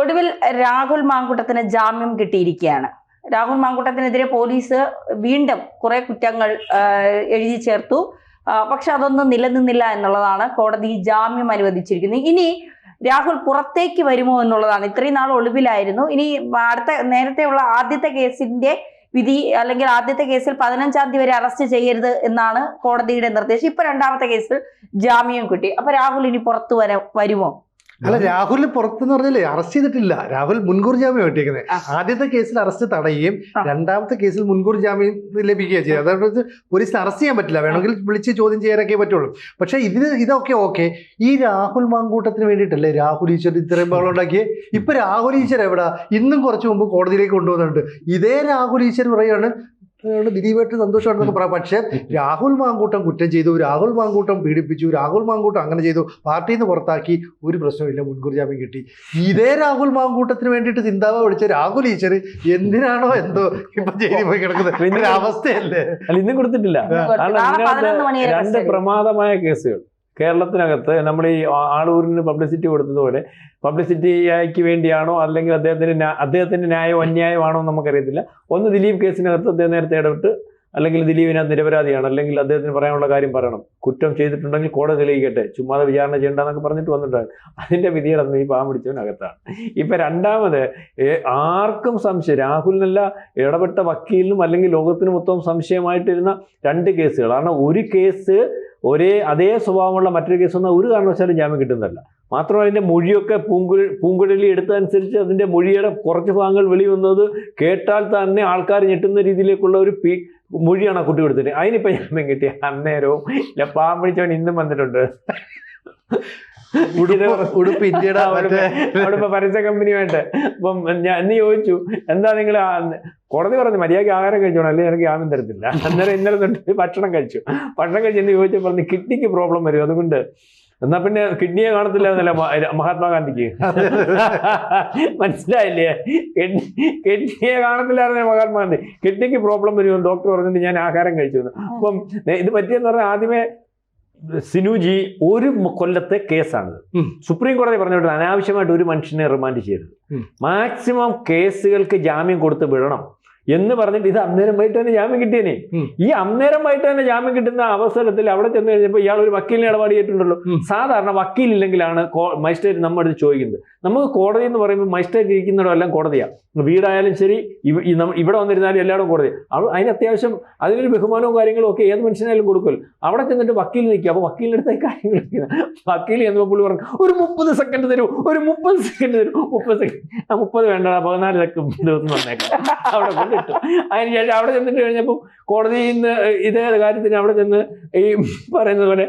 ഒടുവിൽ രാഹുൽ മാങ്കൂട്ടത്തിന് ജാമ്യം കിട്ടിയിരിക്കുകയാണ്. രാഹുൽ മാങ്കൂട്ടത്തിനെതിരെ പോലീസ് വീണ്ടും കുറെ കുറ്റങ്ങൾ എഴുതി ചേർത്തു. പക്ഷെ അതൊന്നും നിലനിന്നില്ല എന്നുള്ളതാണ് കോടതി ജാമ്യം അനുവദിച്ചിരിക്കുന്നത്. ഇനി രാഹുൽ പുറത്തേക്ക് വരുമോ എന്നുള്ളതാണ്. ഇത്രയും നാൾ ഒളിവിലായിരുന്നു. ഇനി നേരത്തെയുള്ള ആദ്യത്തെ കേസിന്റെ വിധി അല്ലെങ്കിൽ ആദ്യത്തെ കേസിൽ 15-ാം തീയതി വരെ അറസ്റ്റ് ചെയ്യരുത് എന്നാണ് കോടതിയുടെ നിർദ്ദേശം. ഇപ്പൊ രണ്ടാമത്തെ കേസിൽ ജാമ്യം കിട്ടി. അപ്പൊ രാഹുൽ ഇനി പുറത്തു വരുമോ? അല്ല, രാഹുലിന് പുറത്തെന്ന് പറഞ്ഞാലേ അറസ്റ്റ് ചെയ്തിട്ടില്ല. രാഹുൽ മുൻകൂർ ജാമ്യം കിട്ടിയിരിക്കുന്നത്. ആദ്യത്തെ കേസിൽ അറസ്റ്റ് തടയുകയും രണ്ടാമത്തെ കേസിൽ മുൻകൂർ ജാമ്യം ലഭിക്കുകയും ചെയ്യും. അതായത് പോലീസിന് അറസ്റ്റ് ചെയ്യാൻ പറ്റില്ല, വേണമെങ്കിൽ വിളിച്ച് ചോദ്യം ചെയ്യാനൊക്കെ പറ്റുള്ളൂ. പക്ഷേ ഇതൊക്കെ ഓക്കെ. ഈ രാഹുൽ മാങ്കൂട്ടത്തിന് വേണ്ടിയിട്ടല്ലേ രാഹുൽ ഈശ്വർ ഇത്രയും ബഹളമുണ്ടാക്കിയേ? ഇപ്പൊ രാഹുൽ ഈശ്വർ എവിടാ? ഇന്നും കുറച്ച് മുമ്പ് കോടതിയിലേക്ക് കൊണ്ടുവന്നിട്ടുണ്ട്. ഇതേ രാഹുൽ ഈശ്വർ പറയുകയാണ് ദിലീപായിട്ട് സന്തോഷമാണെന്നൊക്കെ പറയാം. പക്ഷെ രാഹുൽ മാങ്കൂട്ടം കുറ്റം ചെയ്തു, രാഹുൽ മാങ്കൂട്ടം പീഡിപ്പിച്ചു, രാഹുൽ മാങ്കൂട്ടം അങ്ങനെ ചെയ്തു, പാർട്ടിയിൽ നിന്ന് പുറത്താക്കി, ഒരു പ്രശ്നമില്ല, മുൻകൂർ ജാമ്യം കിട്ടി. ഇതേ രാഹുൽ മാങ്കൂട്ടത്തിന് വേണ്ടിയിട്ട് ചിന്താവ വിളിച്ച രാഹുൽ ഈശ്വർ എന്തിനാണോ എന്തോ ഇപ്പൊ ജയിലിൽ പോയി കിടക്കുന്നത് അവസ്ഥയല്ലേ? ഇന്നും കൊടുത്തിട്ടില്ല. രണ്ട് പ്രമാദമായ കേസുകൾ കേരളത്തിനകത്ത് നമ്മൾ ഈ ആളൂരിന് പബ്ലിസിറ്റി കൊടുത്തതുപോലെ പബ്ലിസിറ്റിക്ക് വേണ്ടിയാണോ അല്ലെങ്കിൽ അദ്ദേഹത്തിന്റെ ന്യായമോ അന്യായമാണോ നമുക്കറിയത്തില്ല. ഒന്ന്, ദിലീപ് കേസിനകത്ത് അദ്ദേഹം നേരത്തെ ഇടപെട്ട് അല്ലെങ്കിൽ ദിലീപിനകത്ത് നിരപരാധിയാണ് അല്ലെങ്കിൽ അദ്ദേഹത്തിന് പറയാനുള്ള കാര്യം പറയണം, കുറ്റം ചെയ്തിട്ടുണ്ടെങ്കിൽ കോടതി തെളിയിക്കട്ടെ, ചുമ്മാതെ വിചാരണ ചെയ്യേണ്ടെന്നൊക്കെ പറഞ്ഞിട്ട് വന്നിട്ടുണ്ട്. അതിന്റെ വിധിയുടെ ഈ പാവം പിടിച്ചവനകത്താണ്. ഇപ്പൊ രണ്ടാമത് ആർക്കും സംശയം, രാഹുലിനല്ല ഇടപെട്ട വക്കീലിനും അല്ലെങ്കിൽ ലോകത്തിന് മൊത്തം സംശയമായിട്ടിരുന്ന രണ്ട് കേസുകൾ. കാരണം ഒരു കേസ് അതേ സ്വഭാവമുള്ള മറ്റൊരു കേസ് വന്നാൽ ഒരു കാരണവശാലും ജാമ്യം കിട്ടുന്നതല്ല. മാത്രമല്ല അതിൻ്റെ മൊഴിയൊക്കെ പൂങ്കുഴലി എടുത്തതനുസരിച്ച് അതിൻ്റെ മൊഴിയുടെ കുറച്ച് ഭാഗങ്ങൾ വെളിവന്നത് കേട്ടാൽ തന്നെ ആൾക്കാർ ഞെട്ടുന്ന രീതിയിലേക്കുള്ള ഒരു മൊഴിയാണ് ആ കുട്ടി കൊടുത്തിട്ട്. അതിനിപ്പോൾ ജാമ്യം കിട്ടിയ അന്നേരവും ഇല്ല, പാവം പിടിച്ചവൻ ഇന്നും വന്നിട്ടുണ്ട്. അവിടെ പരസ്യ കമ്പനിയുമായിട്ട്. അപ്പം ഇന്ന് ചോദിച്ചു, എന്താ നിങ്ങൾ കോടതി പറഞ്ഞു മര്യാദയ്ക്ക് ആഹാരം കഴിച്ചോണം, അല്ലെങ്കിൽ എനിക്ക് ജാമ്യം തരത്തില്ല. അന്നേരം ഇന്നലെ തൊട്ട് ഭക്ഷണം കഴിച്ചു എന്ന് ചോദിച്ചാൽ പറഞ്ഞു കിഡ്നിക്ക് പ്രോബ്ലം വരും, അതുകൊണ്ട് എന്നാ പിന്നെ കിഡ്നിയെ കാണത്തില്ല എന്നല്ല മഹാത്മാഗാന്ധിക്ക്. മനസ്സിലായില്ലേ? കിഡ്നിയെ കാണത്തില്ലായിരുന്നു മഹാത്മാഗാന്ധി. കിഡ്നിക്ക് പ്രോബ്ലം വരുമെന്ന് ഡോക്ടർ പറഞ്ഞിട്ട് ഞാൻ ആഹാരം കഴിച്ചു. അപ്പം ഇത് പറ്റിയെന്ന് പറഞ്ഞാൽ ആദ്യമേ സിനുജി 1 കൊല്ലത്തെ കേസാണിത്. സുപ്രീം കോടതി പറഞ്ഞിട്ട് അനാവശ്യമായിട്ട് ഒരു മനുഷ്യനെ റിമാൻഡ് ചെയ്യരുത്, മാക്സിമം കേസുകൾക്ക് ജാമ്യം കൊടുത്ത് വിടണം എന്ന് പറഞ്ഞിട്ട് ഇത് അന്നേരമായിട്ട് തന്നെ ജാമ്യം കിട്ടിയേനെ. ഈ അന്നേരമായിട്ട് തന്നെ ജാമ്യം കിട്ടുന്ന അവസരത്തിൽ അവിടെ ചെന്ന് കഴിഞ്ഞപ്പോൾ ഇയാൾ ഒരു വക്കീലിനെ ഇടപാട് ചെയ്തിട്ടുണ്ടല്ലോ. സാധാരണ വക്കീലില്ലെങ്കിലാണ് മജിസ്ട്രേറ്റ് നമ്മുടെ അടുത്ത് ചോദിക്കുന്നത്. നമുക്ക് കോടതി എന്ന് പറയുമ്പോൾ മജിസ്ട്രേറ്റ് ഇരിക്കുന്നിടമെല്ലാം കോടതിയാണ്. വീടായാലും ശരി, ഇവിടെ വന്നിരുന്നാലും എല്ലായിടും കോടതി. അതിന് അത്യാവശ്യം അതിനൊരു ബഹുമാനവും കാര്യങ്ങളും ഒക്കെ ഏത് മനുഷ്യനായാലും കൊടുക്കുമല്ലോ. അവിടെ ചെന്നിട്ട് വക്കീൽ നിൽക്കുക. അപ്പോൾ വക്കീലിൻ്റെ അടുത്ത് കാര്യങ്ങൾ വക്കീൽ ചെന്നപ്പോൾ പുള്ളി പറഞ്ഞു ഒരു 30 സെക്കൻഡ് തരൂ, ഒരു 30 സെക്കൻഡ് തരൂ. 30 സെക്കൻഡ് 30 വേണ്ട, 14 ദിവസം വന്നേക്കാം. അവിടെ കൊണ്ടിട്ടു. അതിനുശേഷം അവിടെ ചെന്നിട്ട് കഴിഞ്ഞപ്പോൾ കോടതിയിൽ നിന്ന് ഇതേ കാര്യത്തിന് അവിടെ ചെന്ന് ഈ പറയുന്നത് പോലെ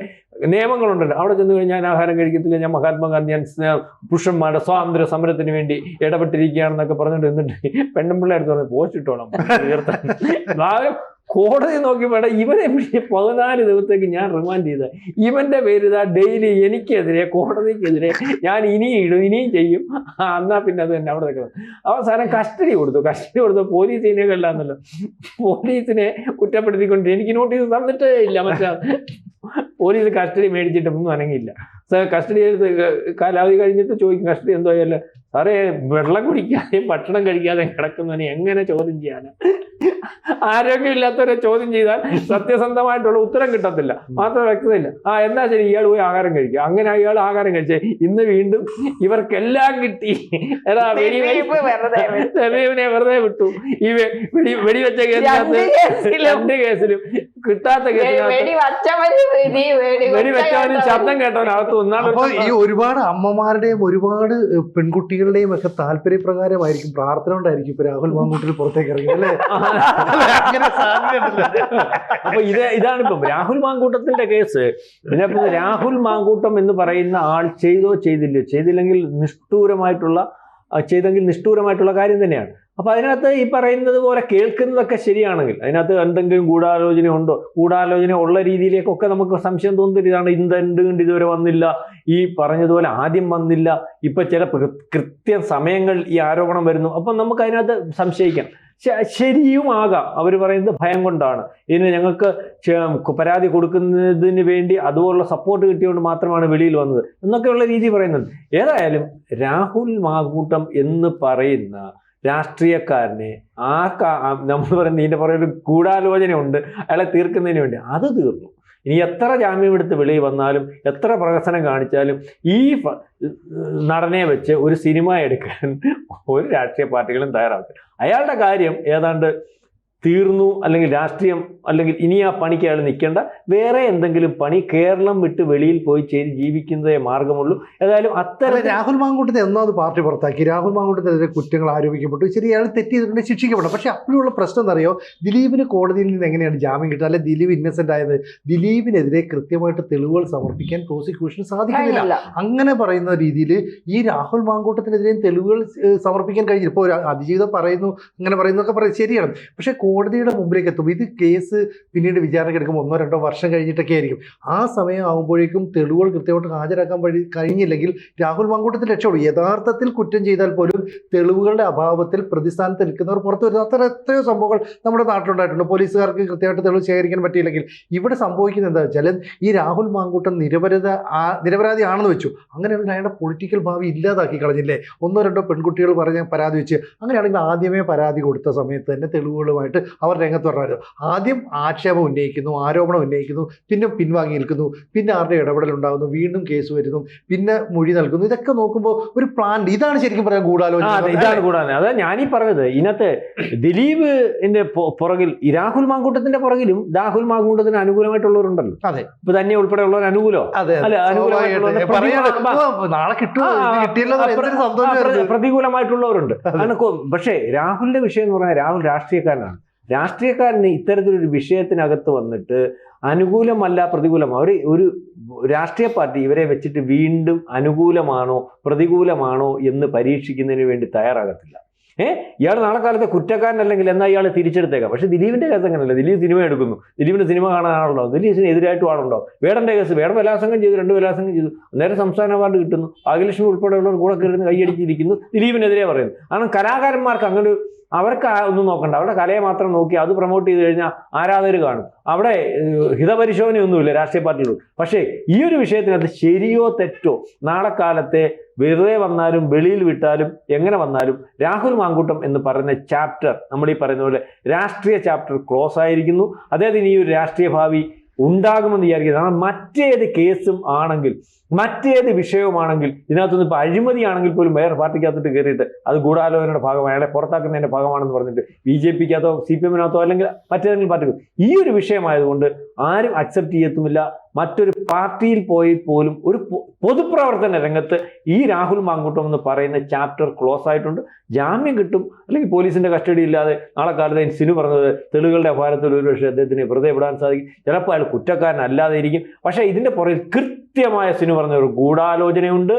നിയമങ്ങളുണ്ടല്ലോ. അവിടെ ചെന്ന് കഴിഞ്ഞാൽ ഞാൻ ആഹാരം കഴിക്കത്തില്ല, ഞാൻ മഹാത്മാഗാന്ധി, ഞാൻ പുരുഷന്മാരുടെ സ്വാതന്ത്ര്യ സമരത്തിന് വേണ്ടി ഇടപെട്ടിരിക്കുകയാണെന്നൊക്കെ പറഞ്ഞിട്ട് എന്നിട്ട് പെണ്ണുമ്പിള്ളേർ പറഞ്ഞ് പോസ്റ്റ് ഇട്ടോണം ഉയർത്താൻ. കോടതി നോക്കി വേണ്ട ഇവനെ 14 ദിവസത്തേക്ക് ഞാൻ റിമാൻഡ് ചെയ്ത ഇവന്റെ പേര് ഇതാ ഡെയിലി എനിക്കെതിരെ കോടതിക്കെതിരെ ഞാൻ ഇനിയും ചെയ്യും. എന്നാ പിന്നെ അത് തന്നെ അവിടെ നിൽക്കുന്നത്. അവസാനം കസ്റ്റഡി കൊടുത്തു. പോലീസിനെ കല്ലാന്നല്ലോ, പോലീസിനെ കുറ്റപ്പെടുത്തിക്കൊണ്ട് എനിക്ക് നോട്ടീസ് തന്നിട്ടേ ഇല്ല. മറ്റേ പോലീസ് കസ്റ്റഡി മേടിച്ചിട്ടൊന്നും അനങ്ങിയില്ല. കസ്റ്റഡി എടുത്ത് കാലാവധി കഴിഞ്ഞിട്ട് ചോദിക്കും കസ്റ്റഡി എന്തോ ആയല്ലേ സാറേ, വെള്ളം കുടിക്കാതെയും ഭക്ഷണം കഴിക്കാതെയും കിടക്കുന്നതിന് എങ്ങനെ ചോദ്യം ചെയ്യാനാ? ആരോഗ്യമില്ലാത്തവരെ ചോദ്യം ചെയ്താൽ സത്യസന്ധമായിട്ടുള്ള ഉത്തരം കിട്ടത്തില്ല, മാത്രം വ്യക്തതയില്ല. എന്നാ ശരി, ഇയാൾ പോയി ആഹാരം കഴിക്കുക. അങ്ങനെ അയാൾ ആഹാരം കഴിച്ചേ ഇന്ന് വീണ്ടും ഇവർക്കെല്ലാം കിട്ടി. തെരീവിനെ വെറുതെ വിട്ടു. ഈ വെടിവെച്ച കേസിനകത്ത് 2 കേസിലും കിട്ടാത്ത വെടിവെച്ചവനും ശബ്ദം കേട്ടവനകത്ത് ഒന്നാണ്. ഈ ഒരുപാട് അമ്മമാരുടെയും ഒരുപാട് പെൺകുട്ടികളുടെയും ഒക്കെ താല്പര്യപ്രകാരമായിരിക്കും, പ്രാർത്ഥന കൊണ്ടായിരിക്കും ഇപ്പൊ രാഹുൽ മാങ്കൂട്ടത്തിൽ പുറത്തേക്ക് ഇറങ്ങി അല്ലേ? അപ്പൊ ഇതാണ് ഇപ്പം രാഹുൽ മാങ്കൂട്ടത്തിന്റെ കേസ്. പിന്നെ രാഹുൽ മാങ്കൂട്ടം എന്ന് പറയുന്ന ആൾ ചെയ്തില്ലെങ്കിൽ നിഷ്ഠൂരമായിട്ടുള്ള കാര്യം തന്നെയാണ്. അപ്പൊ അതിനകത്ത് ഈ പറയുന്നത് പോലെ കേൾക്കുന്നതൊക്കെ ശരിയാണെങ്കിൽ അതിനകത്ത് എന്തെങ്കിലും ഗൂഢാലോചന ഉള്ള രീതിയിലേക്കൊക്കെ നമുക്ക് സംശയം തോന്നുന്ന ഇതാണ്. എന്തുകൊണ്ട് ഇതുവരെ വന്നില്ല, ഈ പറഞ്ഞതുപോലെ ആദ്യം വന്നില്ല, ഇപ്പൊ ചില കൃത്യ സമയങ്ങൾ ഈ ആരോപണം വരുന്നു. അപ്പം നമുക്ക് അതിനകത്ത് സംശയിക്കാം. ശരിയുമാകാം. അവർ പറയുന്നത് ഭയം കൊണ്ടാണ്, ഇതിന് ഞങ്ങൾക്ക് പരാതി കൊടുക്കുന്നതിന് വേണ്ടി അതുപോലുള്ള സപ്പോർട്ട് കിട്ടിയതുകൊണ്ട് മാത്രമാണ് വെളിയിൽ വന്നത് എന്നൊക്കെയുള്ള രീതി പറയുന്നുണ്ട്. ഏതായാലും രാഹുൽ മാങ്കൂട്ടം എന്ന് പറയുന്ന രാഷ്ട്രീയക്കാരനെ നമ്മൾ പറയുന്നത് ഇതിൻ്റെ പുറകിൽ ഗൂഢാലോചന ഉണ്ട് അയാളെ തീർക്കുന്നതിന് വേണ്ടി, അത് തീർന്നു. ഇനി എത്ര ജാമ്യം എടുത്ത് വെളിയിൽ വന്നാലും എത്ര പ്രഹസനം കാണിച്ചാലും ഈ നടനെ വെച്ച് ഒരു സിനിമ എടുക്കാൻ ഒരു രാഷ്ട്രീയ പാർട്ടികളും തയ്യാറാക്കും. അയാളുടെ കാര്യം ഏതാണ്ട് തീർന്നു, അല്ലെങ്കിൽ രാഷ്ട്രീയം, അല്ലെങ്കിൽ ഇനി ആ പണിക്ക് അയാൾ നിൽക്കേണ്ട, വേറെ എന്തെങ്കിലും പണി കേരളം വിട്ട് വെളിയിൽ പോയി ചെയ്ത് ജീവിക്കുന്നതേ മാർഗമുള്ളൂ. ഏതായാലും അത്തരം രാഹുൽ മാങ്കൂട്ടത്തെ ഒന്നാമത് പാർട്ടി പുറത്താക്കി, രാഹുൽ മാങ്കൂട്ടത്തിനെതിരെ കുറ്റങ്ങൾ ആരോപിക്കപ്പെട്ടു, ശരി അയാൾ തെറ്റ് ചെയ്തിട്ടുണ്ടെങ്കിൽ ശിക്ഷിക്കപ്പെടണം. പക്ഷെ അപ്പോഴുള്ള പ്രശ്നം എന്നറിയോ, ദിലീപിന് കോടതിയിൽ നിന്ന് എങ്ങനെയാണ് ജാമ്യം കിട്ടുക, അല്ലെ ദിലീപ് ഇന്നസെന്റ് ആയത്? ദിലീപിനെതിരെ കൃത്യമായിട്ട് തെളിവുകൾ സമർപ്പിക്കാൻ പ്രോസിക്യൂഷന് സാധിക്കുന്നില്ല. അങ്ങനെ പറയുന്ന രീതിയിൽ ഈ രാഹുൽ മാങ്കൂട്ടത്തിനെതിരെയും തെളിവുകൾ സമർപ്പിക്കാൻ കഴിഞ്ഞില്ല. ഇപ്പോൾ അതിജീവിതം പറയുന്നു, അങ്ങനെ പറയുന്നതൊക്കെ പറയുന്നത് ശരിയാണ്. പക്ഷെ കോടതിയുടെ മുമ്പിലേക്ക് എത്തും. ഇത് കേസ് പിന്നീട് വിചാരണ എടുക്കുമ്പോൾ 1-2 വർഷം കഴിഞ്ഞിട്ടൊക്കെ ആയിരിക്കും. ആ സമയം ആകുമ്പോഴേക്കും തെളിവുകൾ കൃത്യമായിട്ട് ഹാജരാക്കാൻ കഴിഞ്ഞില്ലെങ്കിൽ രാഹുൽ മാങ്കൂട്ടത്തിൽ രക്ഷപ്പെടും. യഥാർത്ഥത്തിൽ കുറ്റം ചെയ്താൽ പോലും തെളിവുകളുടെ അഭാവത്തിൽ പ്രതിസ്ഥാനത്ത് നിൽക്കുന്നവർ പുറത്തു വരുന്ന എത്രയോ സംഭവങ്ങൾ നമ്മുടെ നാട്ടിലുണ്ടായിട്ടുണ്ട്. പോലീസുകാർക്ക് കൃത്യമായിട്ട് തെളിവ് ശേഖരിക്കാൻ പറ്റിയില്ലെങ്കിൽ ഇവിടെ സംഭവിക്കുന്നത് എന്താ വെച്ചാൽ, ഈ രാഹുൽ മാങ്കൂട്ടം നിരപരാധിയാണെന്ന് വെച്ചു, അങ്ങനെയാണെങ്കിൽ അയാളുടെ പൊളിറ്റിക്കൽ ഭാവി ഇല്ലാതാക്കി കളഞ്ഞില്ലേ? 1-2 പെൺകുട്ടികൾ പറഞ്ഞ പരാതി വെച്ച്, അങ്ങനെയാണെങ്കിൽ ആദ്യമേ പരാതി കൊടുത്ത സമയത്ത് തന്നെ തെളിവുകളുമായിട്ട് അവർ രംഗത്ത് പറഞ്ഞാൽ ആദ്യം ആക്ഷേപം ഉന്നയിക്കുന്നു, ആരോപണം ഉന്നയിക്കുന്നു, പിന്നെ പിൻവാങ്ങി നിൽക്കുന്നു, പിന്നെ ആരുടെ ഇടപെടൽ ഉണ്ടാകുന്നു, വീണ്ടും കേസ് വരുന്നു, പിന്നെ മൊഴി നൽകുന്നു. ഇതൊക്കെ നോക്കുമ്പോൾ ഒരു പ്ലാൻ, ഇതാണ് ശരിക്കും പറയാൻ ഗൂഢാലോചന. ഇതാണ് ഗൂഢാലോചന. അതാ ഞാനീ പറഞ്ഞത്. ഇതിനകത്ത് ദിലീപിന്റെ പുറകിൽ ഈ രാഹുൽ മാങ്കൂട്ടത്തിന്റെ പുറകിലും രാഹുൽ മാങ്കൂട്ടത്തിന് അനുകൂലമായിട്ടുള്ളവരുണ്ടല്ലോ. അതെ, ഇപ്പൊ തന്നെ ഉൾപ്പെടെയുള്ളവർ അനുകൂലം പ്രതികൂലമായിട്ടുള്ളവരുണ്ട്. പക്ഷേ രാഹുലിന്റെ വിഷയം എന്ന് പറഞ്ഞാൽ രാഹുൽ രാഷ്ട്രീയക്കാരനാണ്. രാഷ്ട്രീയക്കാരന് ഇത്തരത്തിലൊരു വിഷയത്തിനകത്ത് വന്നിട്ട് അനുകൂലമല്ല പ്രതികൂലമോ, ഒരു രാഷ്ട്രീയ പാർട്ടി ഇവരെ വെച്ചിട്ട് വീണ്ടും അനുകൂലമാണോ പ്രതികൂലമാണോ എന്ന് പരീക്ഷിക്കുന്നതിന് വേണ്ടി തയ്യാറാകത്തില്ല. ഇയാൾ നാളെ കാലത്തെ കുറ്റക്കാരനല്ലെങ്കിൽ എന്നാൽ ഇയാൾ തിരിച്ചെടുത്തേക്കാം. പക്ഷേ ദിലീപിന്റെ കേസ് അങ്ങനെയല്ല. ദിലീപ് സിനിമ എടുക്കുന്നു, ദിലീപിന്റെ സിനിമ കാണാനാണല്ലോ, ദിലീപിന് എതിരായിട്ടും ആളുണ്ടോ? വേടന്റെ കേസ്, വേടം ബലാത്സംഗം ചെയ്തു, 2 ബലാത്സംഗം ചെയ്തു, നേരെ സംസ്ഥാന അവാർഡ് കിട്ടുന്നു, ഭാഗ്യലക്ഷ്മി ഉൾപ്പെടെയുള്ളവർ കൂടെ കയറുന്ന കൈയടിച്ചിരിക്കുന്നു, ദിലീപിനെതിരെ പറയുന്നു. കാരണം കലാകാരന്മാർക്ക് അങ്ങനെ അവർക്ക് ഒന്നും നോക്കണ്ട, അവരുടെ കലയെ മാത്രം നോക്കി അത് പ്രൊമോട്ട് ചെയ്ത് കഴിഞ്ഞാൽ ആരാധകർ കാണും. അവിടെ ഹിതപരിശോധനയൊന്നുമില്ല രാഷ്ട്രീയ പാർട്ടികൾ. പക്ഷേ ഈ ഒരു വിഷയത്തിനകത്ത് ശരിയോ തെറ്റോ നാളെ കാലത്തെ വെറുതെ വന്നാലും വെളിയിൽ വിട്ടാലും എങ്ങനെ വന്നാലും രാഹുൽ മാങ്കൂട്ടം എന്ന് പറയുന്ന ചാപ്റ്റർ, നമ്മൾ ഈ പറയുന്ന പോലെ രാഷ്ട്രീയ ചാപ്റ്റർ ക്ലോസ് ആയിരിക്കുന്നു. അദ്ദേഹത്തിന് ഈ ഒരു രാഷ്ട്രീയ ഭാവി ഉണ്ടാകുമെന്ന് വിചാരിക്കുന്നത്. കാരണം മറ്റേത് കേസും ആണെങ്കിൽ, മറ്റേത് വിഷയവുമാണെങ്കിൽ, ഇതിനകത്തുനിന്ന് ഇപ്പോൾ അഴിമതിയാണെങ്കിൽ പോലും വേറെ പാർട്ടിക്കകത്തോട്ട് കയറിയിട്ട് അത് ഗൂഢാലോചനയുടെ ഭാഗമാണ്, അയാളെ പുറത്താക്കുന്നതിൻ്റെ ഭാഗമാണെന്ന് പറഞ്ഞിട്ട് BJPക്കകത്തോ CPM-നകത്തോ അല്ലെങ്കിൽ മറ്റേതെങ്കിലും പാർട്ടികൾ ഈ ഒരു വിഷയമായതുകൊണ്ട് ആരും അക്സെപ്റ്റ് ചെയ്യത്തുമില്ല. മറ്റൊരു പാർട്ടിയിൽ പോയി പോലും ഒരു പൊതുപ്രവർത്തന രംഗത്ത് ഈ രാഹുൽ മാങ്കൂട്ടം എന്ന് പറയുന്ന ചാപ്റ്റർ ക്ലോസ് ആയിട്ടുണ്ട്. ജാമ്യം കിട്ടും, അല്ലെങ്കിൽ പോലീസിന്റെ കസ്റ്റഡി ഇല്ലാതെ നാളെ കാലത്ത് സിനു പറഞ്ഞത് തെളിവുകളുടെ അഭാവത്തിൽ ഒരുപക്ഷെ അദ്ദേഹത്തിന് വെറുതെ വിടാൻ സാധിക്കും. ചിലപ്പോൾ അയാൾ കുറ്റക്കാരനല്ലാതെ ഇരിക്കും. പക്ഷേ ഇതിന്റെ പുറകിൽ കൃത്യമായ സിനു പറഞ്ഞ ഒരു ഗൂഢാലോചനയുണ്ട്.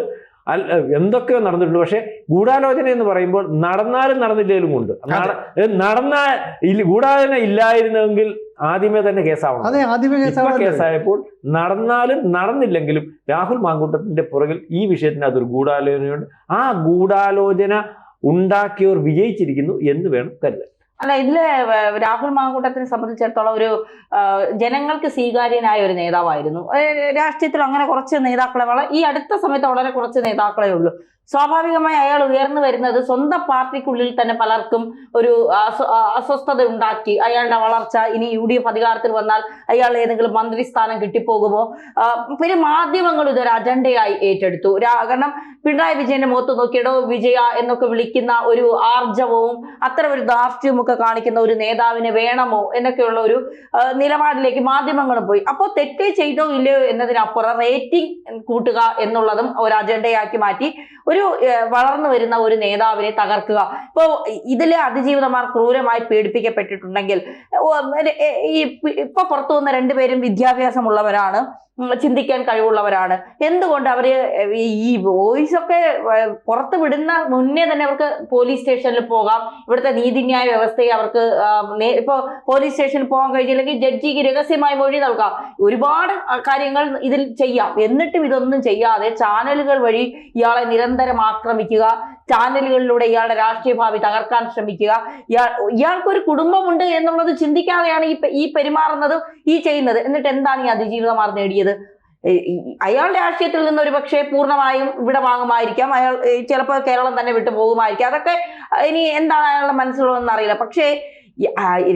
എന്തൊക്കെയോ നടന്നിട്ടുണ്ട്. പക്ഷെ ഗൂഢാലോചന എന്ന് പറയുമ്പോൾ നടന്നാലും നടന്നില്ലേലും ഉണ്ട്. ഗൂഢാലോചന ഇല്ലായിരുന്നെങ്കിൽ ആദ്യമേ തന്നെ കേസാവണം. കേസായപ്പോൾ നടന്നാലും നടന്നില്ലെങ്കിലും രാഹുൽ മാങ്കൂട്ടത്തിന്റെ പുറകിൽ ഈ വിഷയത്തിന് അതൊരു ഗൂഢാലോചനയുണ്ട്. ആ ഗൂഢാലോചന ഉണ്ടാക്കിയവർ വിജയിച്ചിരിക്കുന്നു എന്ന് വേണം കരുതാൻ. അല്ല, ഇതില് രാഹുൽ മാങ്കൂട്ടത്തിനെ സംബന്ധിച്ചിടത്തോളം ഒരു ജനങ്ങൾക്ക് സ്വീകാര്യനായ ഒരു നേതാവായിരുന്നു. രാഷ്ട്രീയത്തിൽ അങ്ങനെ കുറച്ച് നേതാക്കളെ ഈ അടുത്ത സമയത്ത് വളരെ കുറച്ച് നേതാക്കളെ ഉള്ളൂ. സ്വാഭാവികമായി അയാൾ ഉയർന്നു വരുന്നത് സ്വന്തം പാർട്ടിക്കുള്ളിൽ തന്നെ പലർക്കും ഒരു അസ്വസ്ഥത ഉണ്ടാക്കി. അയാളുടെ വളർച്ച, ഇനി UDF അധികാരത്തിൽ വന്നാൽ അയാൾ ഏതെങ്കിലും മന്ത്രിസ്ഥാനം കിട്ടിപ്പോകുമോ? പിന്നെ മാധ്യമങ്ങൾ ഇതൊരു അജണ്ടയായി ഏറ്റെടുത്തു. കാരണം പിണറായി വിജയന്റെ മുഖത്ത് നോക്കിയിടോ വിജയ എന്നൊക്കെ വിളിക്കുന്ന ഒരു ആർജവവും അത്തരം ഒരു ധാർഷ്ട്യവും ഒക്കെ കാണിക്കുന്ന ഒരു നേതാവിനെ വേണമോ എന്നൊക്കെയുള്ള ഒരു നിലപാടിലേക്ക് മാധ്യമങ്ങളും പോയി. അപ്പോൾ തെറ്റ് ചെയ്തോ ഇല്ലയോ എന്നതിനപ്പുറം റേറ്റിംഗ് കൂട്ടുക എന്നുള്ളതും ഒരു അജണ്ടയാക്കി മാറ്റി ഒരു വളർന്നു വരുന്ന ഒരു നേതാവിനെ തകർക്കുക. ഇപ്പോൾ ഇതിലെ അതിജീവിതമാർ ക്രൂരമായി പീഡിപ്പിക്കപ്പെട്ടിട്ടുണ്ടെങ്കിൽ ഇപ്പൊ പുറത്തു വന്ന 2 പേരും വിദ്യാഭ്യാസമുള്ളവരാണ്, ചിന്തിക്കാൻ കഴിവുള്ളവരാണ്. എന്തുകൊണ്ട് അവര് ഈ വോയിസ് ഒക്കെ പുറത്ത് വിടുന്ന മുന്നേ തന്നെ അവർക്ക് പോലീസ് സ്റ്റേഷനിൽ പോകാം, ഇവിടുത്തെ നീതിന്യായ വ്യവസ്ഥയെ അവർക്ക് ഇപ്പൊ പോലീസ് സ്റ്റേഷനിൽ പോകാൻ കഴിഞ്ഞില്ലെങ്കിൽ ജഡ്ജിക്ക് രഹസ്യമായി മൊഴി നൽകാം, ഒരുപാട് കാര്യങ്ങൾ ഇതിൽ ചെയ്യാം. എന്നിട്ടും ഇതൊന്നും ചെയ്യാതെ ചാനലുകൾ വഴി ഇയാളെ നിരന്തരം നിരന്തരം ആക്രമിക്കുക, ചാനലുകളിലൂടെ ഇയാളുടെ രാഷ്ട്രീയ ഭാവി തകർക്കാൻ ശ്രമിക്കുക, ഇയാൾക്കൊരു കുടുംബമുണ്ട് എന്നുള്ളത് ചിന്തിക്കാതെയാണ് ഈ പെരുമാറുന്നതും ഈ ചെയ്യുന്നത്. എന്നിട്ട് എന്താണ് ഈ അതിജീവിതമാർ നേടിയത്? അയാൾ രാഷ്ട്രീയത്തിൽ നിന്ന് ഒരു പക്ഷേ പൂർണ്ണമായും ഇവിടെ വാങ്ങുമായിരിക്കാം, അയാൾ ചിലപ്പോൾ കേരളം തന്നെ വിട്ടു പോകുമായിരിക്കാം, അതൊക്കെ ഇനി എന്താണ് അയാളുടെ മനസ്സിലുള്ളതെന്ന് അറിയില്ല. പക്ഷേ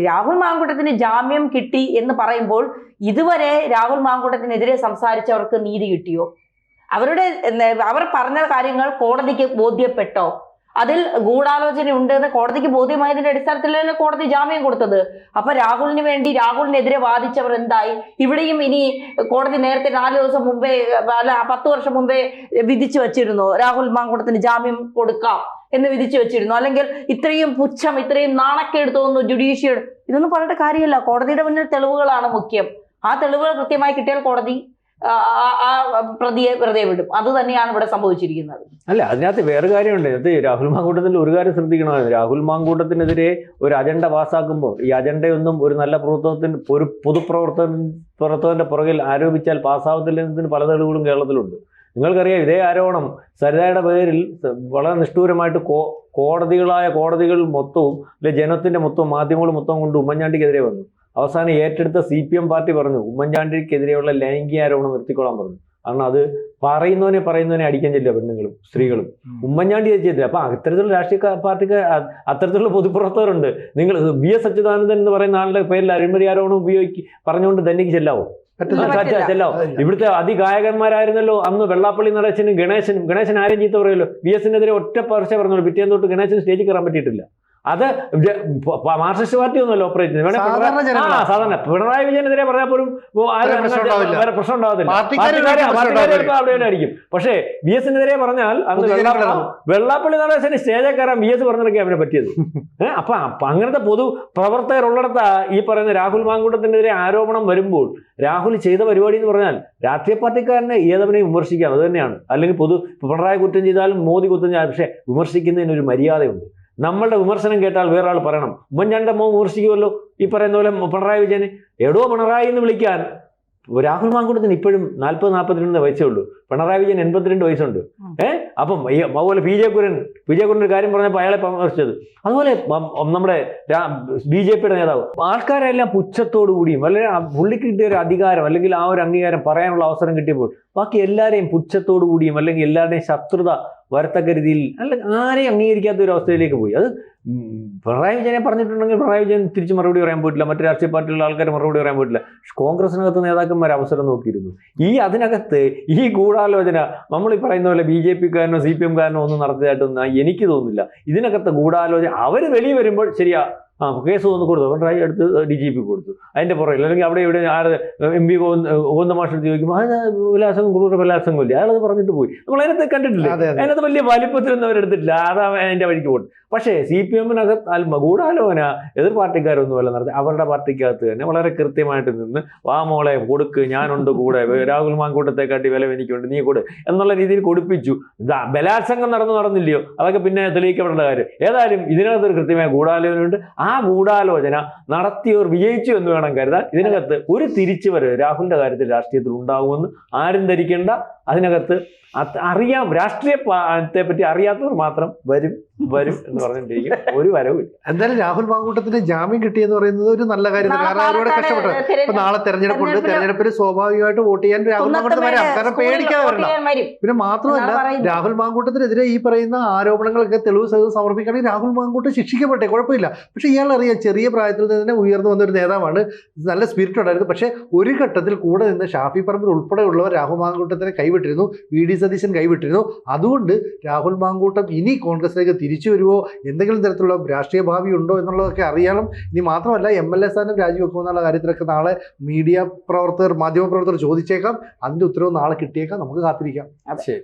രാഹുൽ മാങ്കൂട്ടത്തിന് ജാമ്യം കിട്ടി എന്ന് പറയുമ്പോൾ ഇതുവരെ രാഹുൽ മാങ്കൂട്ടത്തിനെതിരെ സംസാരിച്ചവർക്ക് നീതി കിട്ടിയോ? അവർ പറഞ്ഞ കാര്യങ്ങൾ കോടതിക്ക് ബോധ്യപ്പെട്ടോ? അതിൽ ഗൂഢാലോചന ഉണ്ട് എന്ന് കോടതിക്ക് ബോധ്യമായതിന്റെ അടിസ്ഥാനത്തിലല്ലേ കോടതി ജാമ്യം കൊടുത്തത്. അപ്പൊ രാഹുലിന് വേണ്ടി രാഹുലിനെതിരെ വാദിച്ചവർ എന്തായി? ഇവിടെയും ഇനി കോടതി നേരത്തെ 4 ദിവസം മുമ്പേ അല്ല 10 വർഷം മുമ്പേ വിധിച്ചു വച്ചിരുന്നു രാഹുൽ മാങ്കൂട്ടത്തിന് ജാമ്യം കൊടുക്കാം എന്ന് വിധിച്ചു വെച്ചിരുന്നു. അല്ലെങ്കിൽ ഇത്രയും പുച്ഛം, ഇത്രയും നാണക്കേട് തോന്നുന്നു ജുഡീഷ്യൽ, ഇതൊന്നും പറഞ്ഞിട്ട് കാര്യമല്ല. കോടതിയുടെ മുന്നിൽ തെളിവുകളാണ് മുഖ്യം. ആ തെളിവുകൾ കൃത്യമായി കിട്ടിയാൽ കോടതി ആ പ്രതിയെ വെറുതെ വിടും. അത് തന്നെയാണ് ഇവിടെ സംഭവിച്ചിരിക്കുന്നത്. അല്ല, അതിനകത്ത് വേറെ കാര്യമുണ്ട്. അത് രാഹുൽ മാങ്കൂട്ടത്തിൽ ഒരു കാര്യം ശ്രദ്ധിക്കണമായിരുന്നു. രാഹുൽ മാങ്കൂട്ടത്തിനെതിരെ ഒരു അജണ്ട പാസ്സാക്കുമ്പോൾ ഈ അജണ്ടയൊന്നും ഒരു നല്ല ഒരു പൊതുപ്രവർത്തകന്റെ പുറകിൽ ആരോപിച്ചാൽ പാസ്സാവത്തില്ലെന്നതിന് പല തെളിവുകളും കേരളത്തിലുണ്ട്. നിങ്ങൾക്കറിയാം, ഇതേ ആരോപണം സരിതയുടെ പേരിൽ വളരെ നിഷ്ഠൂരമായിട്ട് കോടതികൾ മൊത്തവും അല്ലെ ജനത്തിന്റെ മൊത്തവും മാധ്യമങ്ങൾ മൊത്തം കൊണ്ട് ഉമ്മൻചാണ്ടിക്കെതിരെ വന്നു. അവസാനം ഏറ്റെടുത്ത CPM പാർട്ടി പറഞ്ഞു ഉമ്മൻചാണ്ടിക്കെതിരെയുള്ള ലൈംഗിക ആരോപണം നിർത്തിക്കൊള്ളാൻ പറഞ്ഞു. കാരണം അത് പറയുന്നവനെ അടിക്കാൻ ചെല്ലുക പെണ്ണുങ്ങളും സ്ത്രീകളും. ഉമ്മൻചാണ്ടി ചെയ്തില്ല. അപ്പൊ അത്തരത്തിലുള്ള രാഷ്ട്രീയ പാർട്ടിക്ക് അത്തരത്തിലുള്ള പൊതുപ്രവർത്തകരുണ്ട്. നിങ്ങൾ VS അച്യുതാനന്ദൻ എന്ന് പറയുന്ന ആളുടെ പേരിൽ അഴിമതി ആരോപണം പറഞ്ഞുകൊണ്ട് തനിക്ക് ചെല്ലാവോ? ചെല്ലാവോ? ഇവിടുത്തെ അതിഗായകന്മാരായിരുന്നല്ലോ അന്ന് വെള്ളാപ്പള്ളി നടേശനും ഗണേശൻ ആരും ചീത്ത പറയുമല്ലോ. VSനെതിരെ ഒറ്റ പരീക്ഷ പറഞ്ഞോളൂ. പിറ്റേന്ന് തൊട്ട് ഗണേശന് സ്റ്റേജിൽ കയറാൻ പറ്റിയിട്ടില്ല. അത് മാർക്സിസ്റ്റ് പാർട്ടി ഒന്നുമല്ല ഓപ്പറേറ്റ് ചെയ്യുന്നത്. സാധാരണ പിണറായി വിജയനെതിരെ പറഞ്ഞാൽ പോലും പ്രശ്നം ഉണ്ടാവത്തില്ല, അവിടെ ആയിരിക്കും. പക്ഷേ VSനെതിരെ പറഞ്ഞാൽ അന്ന് വെള്ളാപ്പള്ളി നടേശന് സ്റ്റേജിൽ കയറാൻ VS പറഞ്ഞിറക്കി അവനെ പറ്റിയത്. അപ്പൊ അങ്ങനത്തെ പൊതു പ്രവർത്തകരുള്ളിടത്ത് ഈ പറയുന്ന രാഹുൽ മാങ്കൂട്ടത്തിനെതിരെ ആരോപണം വരുമ്പോൾ രാഹുൽ ചെയ്ത പരിപാടി എന്ന് പറഞ്ഞാൽ രാഷ്ട്രീയ പാർട്ടിക്കാരനെ ഏതവനെയും വിമർശിക്കാം, അത് തന്നെയാണ്. അല്ലെങ്കിൽ പിണറായി കുറ്റം ചെയ്താലും മോദി കുറ്റം ചെയ്താലും പക്ഷേ വിമർശിക്കുന്നതിനൊരു മര്യാദയുണ്ട്. നമ്മളുടെ വിമർശനം കേട്ടാൽ വേറൊരാൾ പറയണം. ഉമ്മൻചാണ്ടിയുടെ മോൻ വിമർശിക്കുമല്ലോ ഈ പറയുന്ന പോലെ പിണറായി വിജയന്. എടോ പിണറായി എന്ന് വിളിക്കാൻ രാഹുൽ മാങ്കൂട്ടത്തിന് ഇപ്പോഴും 40-42 വയസ്സേ ഉള്ളൂ. പിണറായി വിജയൻ 82 വയസ്സുണ്ട്. അപ്പം അതുപോലെ പി ജെ കുര്യൻ ഒരു കാര്യം പറഞ്ഞപ്പോൾ അയാളെ പരാമർശിച്ചത്. അതുപോലെ നമ്മുടെ BJPയുടെ നേതാവ് ആൾക്കാരെല്ലാം പുച്ഛത്തോടു കൂടിയും വളരെ പുള്ളിക്ക് കിട്ടിയ ഒരു അധികാരം അല്ലെങ്കിൽ ആ ഒരു അംഗീകാരം പറയാനുള്ള അവസരം കിട്ടിയപ്പോൾ ബാക്കി എല്ലാവരെയും പുച്ഛത്തോടു കൂടിയും അല്ലെങ്കിൽ എല്ലാവരുടെയും ശത്രുത വരത്തക്ക രീതിയിൽ ആരെയും അംഗീകരിക്കാത്ത ഒരു അവസ്ഥയിലേക്ക് പോയി. അത് പിണറായി വിജയനെ പറഞ്ഞിട്ടുണ്ടെങ്കിൽ പിണറായി വിജയൻ തിരിച്ച് മറുപടി പറയാൻ പോയിട്ടില്ല, മറ്റു രാഷ്ട്രീയ പാർട്ടിയിലുള്ള ആൾക്കാർ മറുപടി പറയാൻ പോയിട്ടില്ല. കോൺഗ്രസിനകത്ത് നേതാക്കന്മാർ അവസരം നോക്കിയിരുന്നു. അതിനകത്ത് ഈ ഗൂഢാലോചന നമ്മൾ ഈ പറയുന്ന പോലെ BJPക്കാരനോ CPMകാരനോ ഒന്നും നടത്തിയതായിട്ടൊന്നും എനിക്ക് തോന്നുന്നില്ല. ഇതിനകത്ത് ഗൂഢാലോചന അവർ വെളിയിൽ വരുമ്പോൾ ശരിയാ കേസ് ഒന്ന് കൊടുത്തു, പിണറായി അടുത്ത് DGP കൊടുത്തു. അതിന്റെ പുറകിൽ അല്ലെങ്കിൽ അവിടെ ഇവിടെ MP ഗോവിന്ദ മാഷ് ചോദിക്കുമ്പോൾ ക്രൂര ബലാത്സംഗമില്ല, അയാളത് പറഞ്ഞിട്ട് പോയി. നമ്മൾ അതിനകത്ത് കണ്ടിട്ടില്ല, അതിനകത്ത് വലിയ വലിപ്പത്തിലൊന്നും അവരെടുത്തിട്ടില്ല, അത് അതിന്റെ വഴിക്ക് പോകും. പക്ഷേ CPMനകത്ത് ഗൂഢാലോചന എതിർ പാർട്ടിക്കാരൊന്നുമല്ല നടത്തി. അവരുടെ പാർട്ടിക്കകത്ത് തന്നെ വളരെ കൃത്യമായിട്ട് നിന്ന് മോളെ കൊടുക്ക്, ഞാനുണ്ട് കൂടെ, രാഹുൽ മാങ്കൂട്ടത്തെക്കാട്ടി വില എനിക്കുണ്ട്, നീ കൊടു എന്നുള്ള രീതിയിൽ കൊടുപ്പിച്ചു. ബലാത്സംഗം നടന്നില്ലയോ അതൊക്കെ പിന്നെ തെളിയിക്കപ്പെടേണ്ട കാര്യം. ഏതായാലും ഇതിനകത്തൊരു കൃത്യമായ ഗൂഢാലോചനയുണ്ട്. ആ ഗൂഢാലോചന നടത്തിയവർ വിജയിച്ചു എന്ന് വേണം കരുതാൻ. ഇതിനകത്ത് ഒരു തിരിച്ചുവരവ് രാഹുലിന്റെ കാര്യത്തിൽ രാഷ്ട്രീയത്തിൽ ഉണ്ടാകുമെന്ന് ആരും ധരിക്കേണ്ട. അതിനകത്ത് അറിയാം, രാഷ്ട്രീയത്തെ പറ്റി അറിയാത്തവർ മാത്രം വരും എന്ന് പറഞ്ഞിട്ടിരിക്കും. ഒരു വരവില്ല. എന്തായാലും രാഹുൽ മാങ്കൂട്ടത്തിന് ജാമ്യം കിട്ടിയെന്ന് പറയുന്നത് ഒരു നല്ല കാര്യം. കാരണം അവരോട് കഷ്ടപ്പെട്ടത്. ഇപ്പൊ നാളെ തെരഞ്ഞെടുപ്പുണ്ട്, തെരഞ്ഞെടുപ്പിൽ സ്വാഭാവികമായിട്ട് വോട്ട് ചെയ്യാൻ രാഹുൽ മാങ്കൂട്ടത്തിന് വരാം, കാരണം പേടിക്കാതെ വരണം. പിന്നെ മാത്രമല്ല രാഹുൽ മാങ്കൂട്ടത്തിനെതിരെ ഈ പറയുന്ന ആരോപണങ്ങളൊക്കെ തെളിവ് സഹിതം സമർപ്പിക്കുകയാണെങ്കിൽ രാഹുൽ മാങ്കൂട്ടം ശിക്ഷിക്കപ്പെട്ടെ, കുഴപ്പമില്ല. പക്ഷെ ഇയാൾ അറിയാം, ചെറിയ പ്രായത്തിൽ തന്നെ ഉയർന്നു വന്നൊരു നേതാവാണ്, നല്ല സ്പിരിറ്റ് ഉണ്ടായിരുന്നു. പക്ഷെ ഒരു ഘട്ടത്തിൽ കൂടെ നിന്ന് ഷാഫി പറമ്പിൽ ഉൾപ്പെടെയുള്ളവർ രാഹുൽ മാങ്കൂട്ടത്തിനെ കൈവിട്ടിരുന്നു, VD സതീശൻ കൈവിട്ടിരുന്നു. അതുകൊണ്ട് രാഹുൽ മാങ്കൂട്ടം ഇനി കോൺഗ്രസിലേക്ക് തിരിച്ചു വരുമോ, എന്തെങ്കിലും തരത്തിലുള്ള രാഷ്ട്രീയ ഭാവി ഉണ്ടോ എന്നുള്ളതൊക്കെ അറിയണം. ഇനി മാത്രമല്ല MLA സ്ഥാനം രാജിവെക്കുമെന്നുള്ള കാര്യത്തിലൊക്കെ നാളെ മാധ്യമ പ്രവർത്തകർ ചോദിച്ചേക്കാം. അതിന്റെ ഉത്തരവ് നാളെ കിട്ടിയേക്കാം. നമുക്ക് കാത്തിരിക്കാം. ശരി.